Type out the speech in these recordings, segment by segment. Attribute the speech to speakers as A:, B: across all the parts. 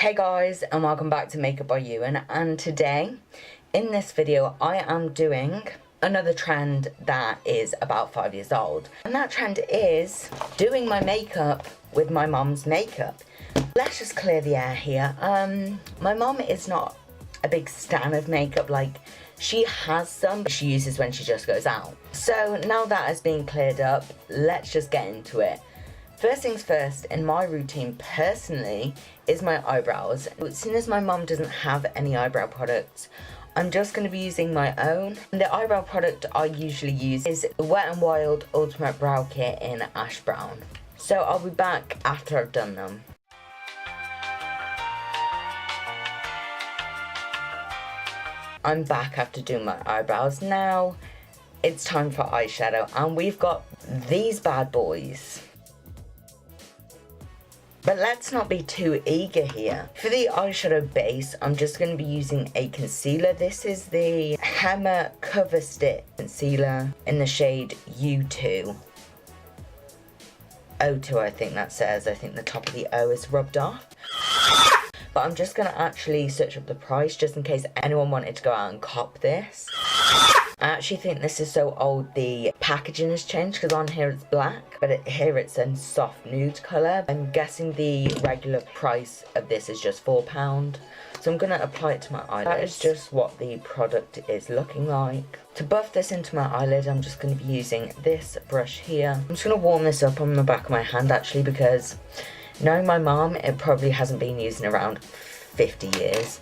A: Hey guys, and welcome back to Makeup by Ewan, and today in this video I am doing another trend that is about 5 years old, and that trend is doing my makeup with my mom's makeup. Let's just clear the air here. My mom is not a big stan of makeup. Like, she has some, but she uses when she just goes out. So now that has been cleared up, let's just get into it. First things first, in my routine personally, is my eyebrows. Seeing as my mum doesn't have any eyebrow products, I'm just going to be using my own. And the eyebrow product I usually use is the Wet n Wild Ultimate Brow Kit in Ash Brown. So I'll be back after I've done them. I'm back after doing my eyebrows. Now it's time for eyeshadow, and we've got these bad boys. But let's not be too eager here. For the eyeshadow base, I'm just going to be using a concealer. This is the Hammer Cover Stick Concealer in the shade U2. O2, I think that says. I think the top of the O is rubbed off. But I'm just going to actually search up the price just in case anyone wanted to go out and cop this. I actually think this is so old the packaging has changed, because on here it's black, but here it's in soft nude colour. I'm guessing the regular price of this is just £4. So I'm going to apply it to my eyelid. That is just what the product is looking like. To buff this into my eyelid, I'm just going to be using this brush here. I'm just going to warm this up on the back of my hand actually, because knowing my mom, it probably hasn't been used in around 50 years.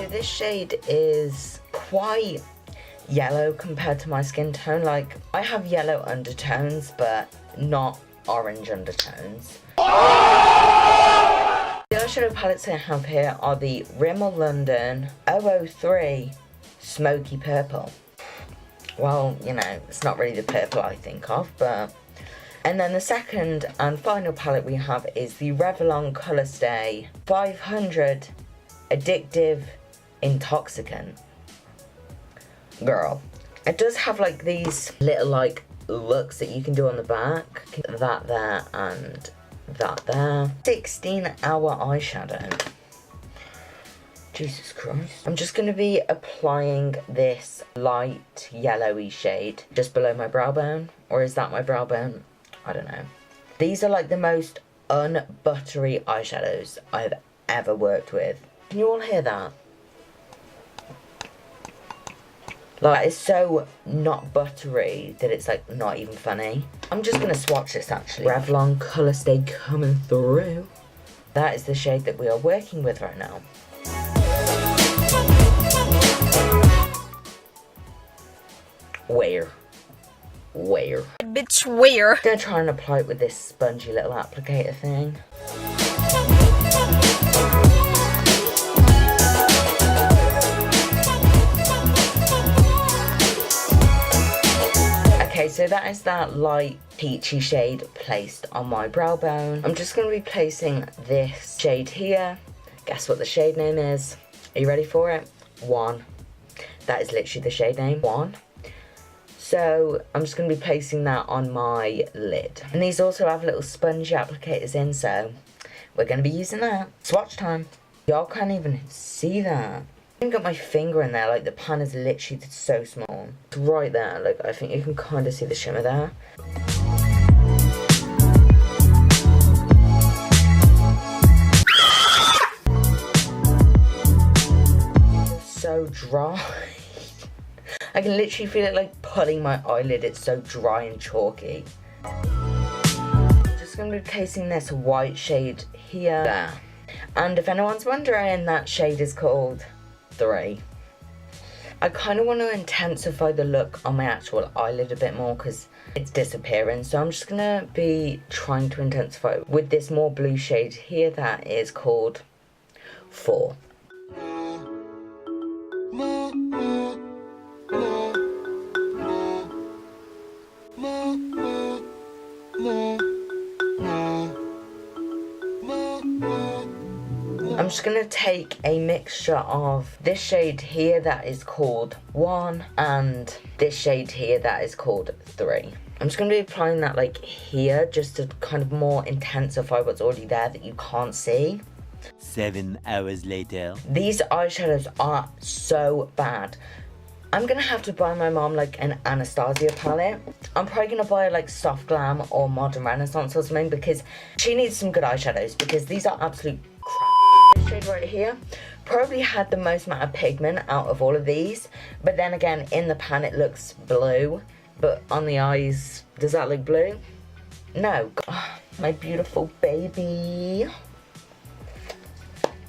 A: This shade is quite yellow compared to my skin tone. Like, I have yellow undertones but not orange undertones. The eyeshadow palettes I have here are the Rimmel London 003 Smoky Purple. Well, you know, it's not really the purple I think of, but... And then the second and final palette we have is the Revlon Colour Stay 500 Addictive Intoxicant. Girl, it does have like these little like looks that you can do on the back. That there and that there. 16-hour eyeshadow. Jesus Christ. I'm just going to be applying this light yellowy shade just below my brow bone. Or is that my brow bone? I don't know. These are like the most unbuttery eyeshadows I've ever worked with. Can you all hear that? Like, it's so not buttery that it's like not even funny. I'm just gonna swatch this actually. Revlon Colour Stay coming through. That is the shade that we are working with right now. Where?
B: Bitch, where?
A: I'm gonna try and apply it with this spongy little applicator thing. Okay, so that is that light peachy shade placed on my brow bone. I'm just going to be placing this shade here. Guess what the shade name is? Are you ready for it? One. That is literally the shade name, One. So I'm just going to be placing that on my lid. And these also have little spongy applicators in, so we're going to be using that. Swatch time. Y'all can't even see that. I got my finger in there, like the pan is literally so small. It's right there, like I think you can kind of see the shimmer there. So dry. I can literally feel it like pulling my eyelid, it's so dry and chalky. I'm just going to be placing this white shade here. There. And if anyone's wondering, that shade is called 3. I kind of want to intensify the look on my actual eyelid a bit more because it's disappearing, so I'm just going to be trying to intensify it with this more blue shade here that is called 4. I'm just going to take a mixture of this shade here that is called 1 and this shade here that is called 3. I'm just going to be applying that like here just to kind of more intensify what's already there that you can't see.
B: 7 hours later.
A: These eyeshadows are so bad. I'm going to have to buy my mom like an Anastasia palette. I'm probably going to buy like Soft Glam or Modern Renaissance or something because she needs some good eyeshadows because these are absolute crap. This shade right here probably had the most amount of pigment out of all of these. But then again, in the pan it looks blue. But on the eyes, does that look blue? No. Oh, my beautiful baby.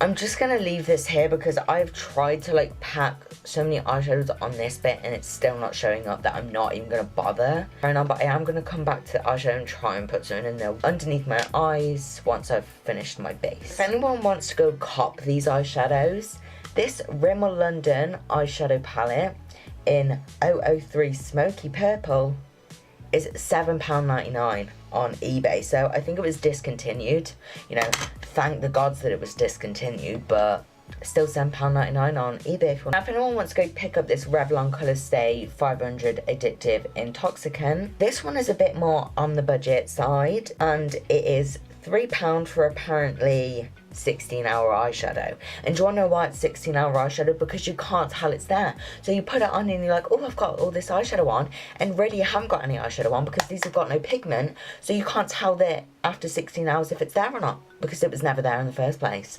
A: I'm just going to leave this here because I've tried to like pack so many eyeshadows on this bit and it's still not showing up that I'm not even going to bother. Right now, but I am going to come back to the eyeshadow and try and put something in there underneath my eyes once I've finished my base. If anyone wants to go cop these eyeshadows, this Rimmel London eyeshadow palette in 003 Smoky Purple is £7.99 on eBay. So I think it was discontinued. You know, thank the gods that it was discontinued, but still £7.99 on eBay. Now, if anyone wants to go pick up this Revlon Colour Stay 500 Addictive Intoxicant, this one is a bit more on the budget side, and it is £3 for apparently 16-hour eyeshadow. And do you want to know why it's 16-hour eyeshadow? Because you can't tell it's there. So you put it on and you're like, oh, I've got all this eyeshadow on, and really you haven't got any eyeshadow on because these have got no pigment, so you can't tell that after 16 hours if it's there or not because it was never there in the first place.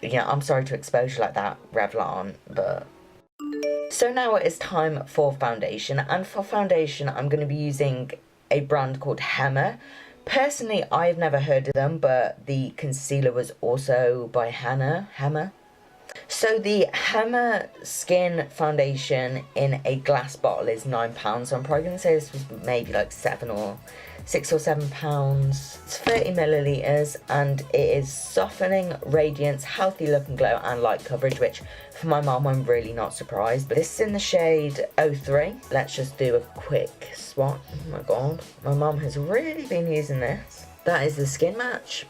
A: Yeah, I'm sorry to expose you like that, Revlon, but... So now it is time for foundation, and for foundation I'm going to be using a brand called Hema. Personally, I've never heard of them, but the concealer was also by Hema. So the Hema Skin Foundation in a glass bottle is £9. So I'm probably going to say this was maybe like £6 or £7. It's 30 millilitres and it is softening, radiance, healthy look and glow and light coverage, which for my mom I'm really not surprised. But this is in the shade 03. Let's just do a quick swatch. Oh my god, my mom has really been using this. That is the Skin Match.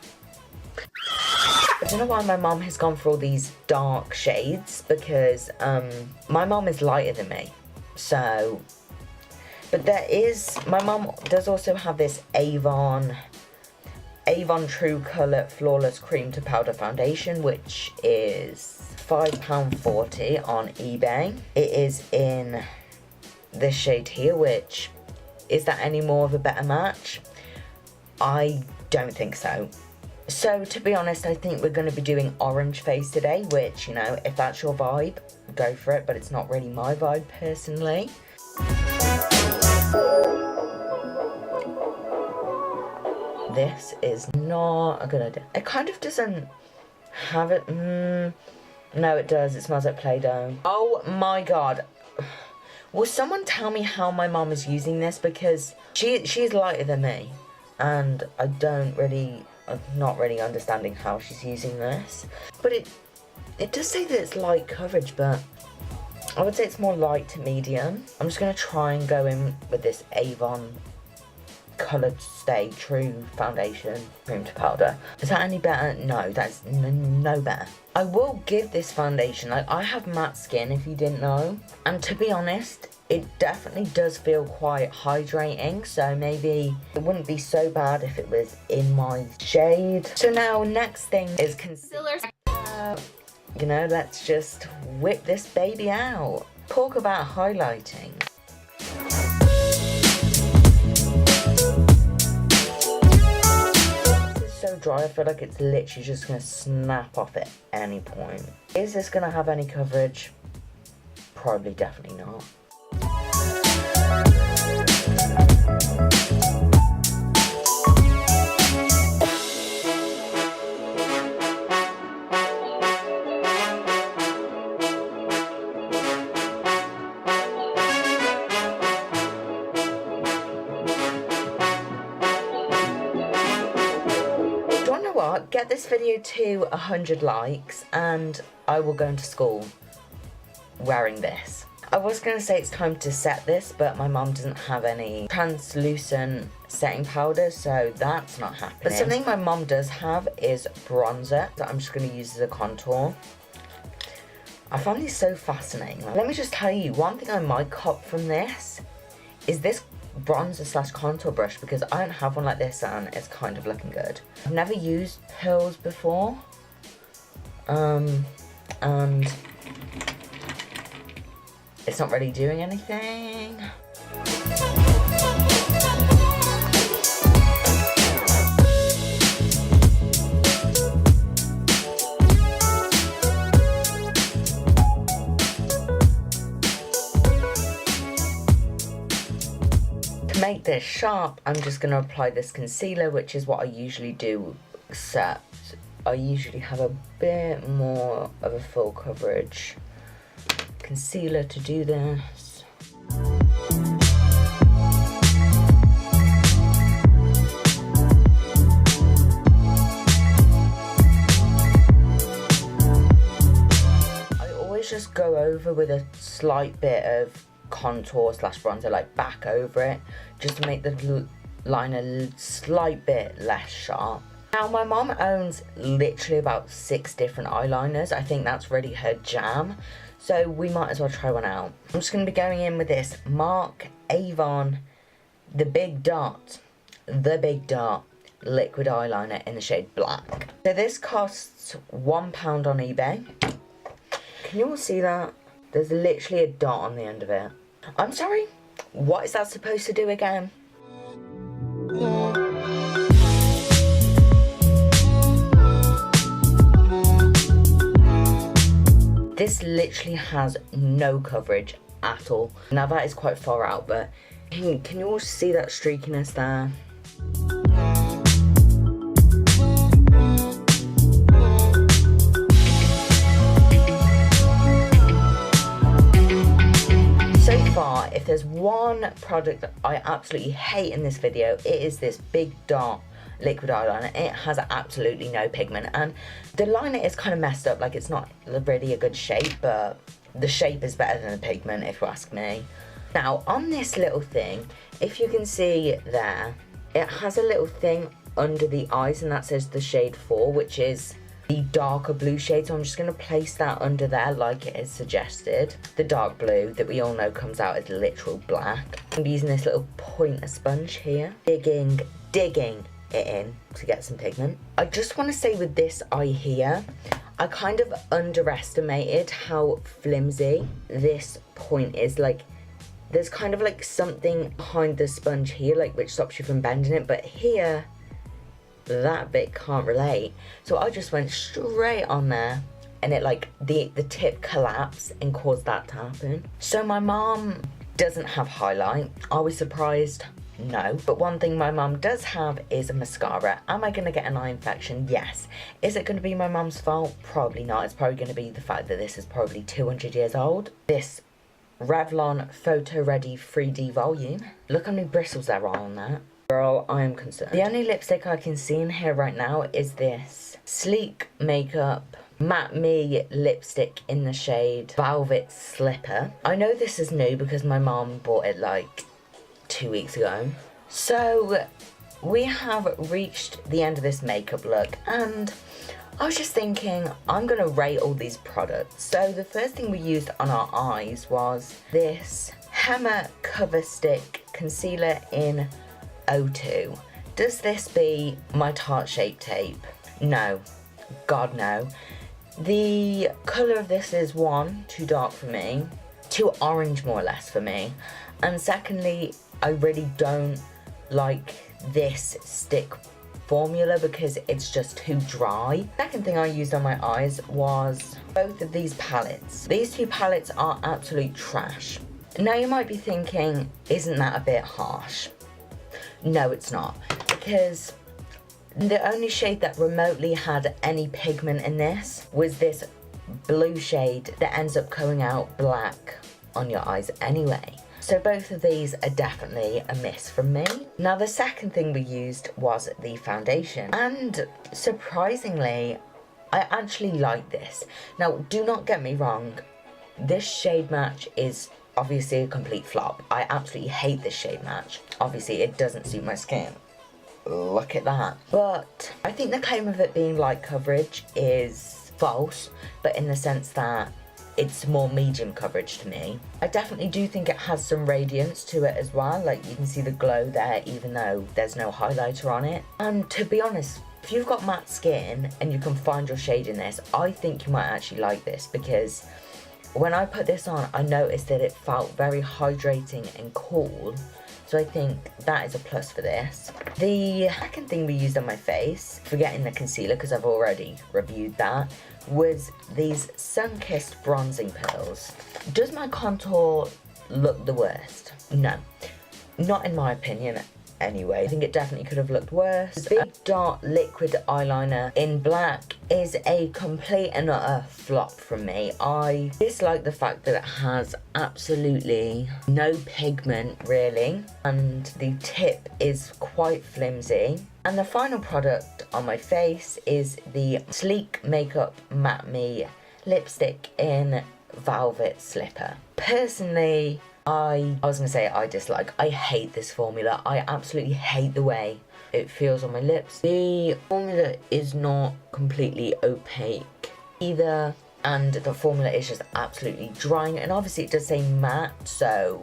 A: I don't know why my mom has gone for all these dark shades because my mom is lighter than me. So, but there is, my mom does also have this Avon True Colour Flawless Cream to Powder Foundation, which is £5.40 on eBay. It is in this shade here, which, is that any more of a better match? I don't think so. So, to be honest, I think we're going to be doing Orange Face today, which, you know, if that's your vibe, go for it, but it's not really my vibe, personally. This is not a good idea. It kind of doesn't have it. No, it does. It smells like Play-Doh. Oh, my God. Will someone tell me how my mom is using this? Because she's lighter than me, and I'm not really understanding how she's using this. But it does say that it's light coverage, but I would say it's more light to medium. I'm just going to try and go in with this Avon Colour Stay True Foundation Cream to Powder. Is that any better? No, that's no better. I will give this foundation, like, I have matte skin if you didn't know, and to be honest, it definitely does feel quite hydrating, so maybe it wouldn't be so bad if it was in my shade. So now, next thing is concealer. You know, let's just whip this baby out. Talk about highlighting. This is so dry, I feel like it's literally just going to snap off at any point. Is this going to have any coverage? Probably, definitely not. Get this video to 100 likes and I will go into school wearing this. I was going to say it's time to set this, but my mom doesn't have any translucent setting powder, so that's not happening. But something my mom does have is bronzer that I'm just going to use as a contour. I find these so fascinating. Let me just tell you, one thing I might cop from this is this bronzer slash contour brush, because I don't have one like this and it's kind of looking good. I've never used pearls before. And it's not really doing anything. To make this sharp, I'm just going to apply this concealer, which is what I usually do, except I usually have a bit more of a full coverage concealer to do this. I always just go over with a slight bit of contour slash bronzer, like back over it, just to make the line a slight bit less sharp. Now, my mom owns literally about 6 different eyeliners. I think that's really her jam, so we might as well try one out. I'm just going to be going in with this makeupbyIwan the Big Dot liquid eyeliner in the shade Black. So this costs £1 on eBay. Can you all see that? There's literally a dot on the end of it. I'm sorry, what is that supposed to do again? This literally has no coverage at all. Now that is quite far out, but can you all see that streakiness there? So far, if there's one product that I absolutely hate in this video, it is this Big Dot liquid eyeliner. It has absolutely no pigment, and the liner is kind of messed up, like it's not really a good shape, but the shape is better than the pigment if you ask me. Now on this little thing, if you can see there, it has a little thing under the eyes and that says the shade 4, which is the darker blue shade, so I'm just going to place that under there like it is suggested. The dark blue that we all know comes out as literal black. I'm using this little pointer sponge here, digging it in to get some pigment. I just want to say with this eye here, I kind of underestimated how flimsy this point is. Like, there's kind of like something behind the sponge here, like which stops you from bending it, but here that bit can't relate. So I just went straight on there and it like the tip collapsed and caused that to happen. So my mom doesn't have highlight. Are we surprised? No. But one thing my mum does have is a mascara. Am I going to get an eye infection? Yes. Is it going to be my mum's fault? Probably not. It's probably going to be the fact that this is probably 200 years old. This Revlon Photo Ready 3D volume. Look how many bristles there are on that. Girl, I am concerned. The only lipstick I can see in here right now is this Sleek Makeup Matte Me lipstick in the shade Velvet Slipper. I know this is new because my mom bought it like 2 weeks ago. So we have reached the end of this makeup look, and I was just thinking I'm gonna rate all these products. So the first thing we used on our eyes was this Hema Cover Stick Concealer in O2. Does this be my Tarte Shape Tape? No. God no. The colour of this is 1, too dark for me, 2, orange more or less for me, and secondly, I really don't like this stick formula because it's just too dry. Second thing I used on my eyes was both of these palettes. These two palettes are absolute trash. Now you might be thinking, isn't that a bit harsh? No, it's not, because the only shade that remotely had any pigment in this was this blue shade that ends up coming out black on your eyes anyway. So both of these are definitely a miss from me. Now the second thing we used was the foundation, and surprisingly, I actually like this. Now do not get me wrong, this shade match is obviously a complete flop. I absolutely hate this shade match. Obviously it doesn't suit my skin. Look at that. But I think the claim of it being light coverage is false, but in the sense that it's more medium coverage to me. I definitely do think it has some radiance to it as well. Like, you can see the glow there even though there's no highlighter on it. And to be honest, if you've got matte skin and you can find your shade in this, I think you might actually like this, because when I put this on, I noticed that it felt very hydrating and cool. So I think that is a plus for this. The second thing we used on my face, forgetting the concealer because I've already reviewed that, was these sun-kissed bronzing pearls. Does my contour look the worst? No. Not in my opinion. Anyway, I think it definitely could have looked worse. The Big Dot liquid eyeliner in black is a complete and utter flop from me. I dislike the fact that it has absolutely no pigment really, and the tip is quite flimsy. And the final product on my face is the Sleek Makeup Matte Me lipstick in Velvet Slipper. Personally, I dislike. I hate this formula. I absolutely hate the way it feels on my lips. The formula is not completely opaque either, and the formula is just absolutely drying. And obviously it does say matte, so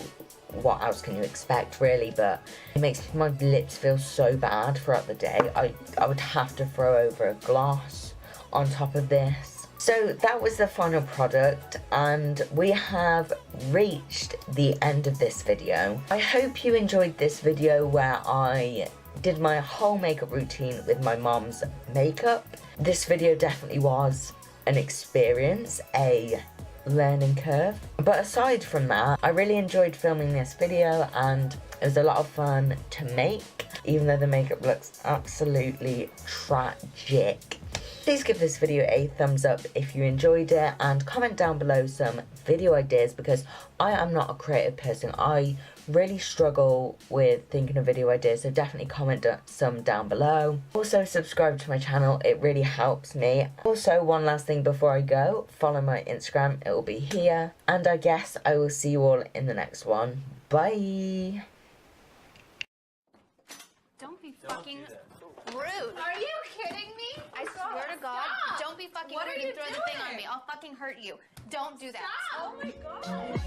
A: what else can you expect really? But it makes my lips feel so bad throughout the day. I would have to throw over a glass on top of this. So that was the final product, and we have reached the end of this video. I hope you enjoyed this video where I did my whole makeup routine with my mom's makeup. This video definitely was an experience, a learning curve. But aside from that, I really enjoyed filming this video and it was a lot of fun to make, even though the makeup looks absolutely tragic. Please give this video a thumbs up if you enjoyed it, and comment down below some video ideas, because I am not a creative person. I really struggle with thinking of video ideas, so definitely comment some down below. Also subscribe to my channel, it really helps me. Also, one last thing before I go, follow my Instagram, it will be here. And I guess I will see you all in the next one. Bye!
C: Don't be fucking rude. Are you kidding me? I swear to God, don't be fucking rude and throw the thing on me. I'll fucking hurt you. Don't do that. Stop. Oh my God.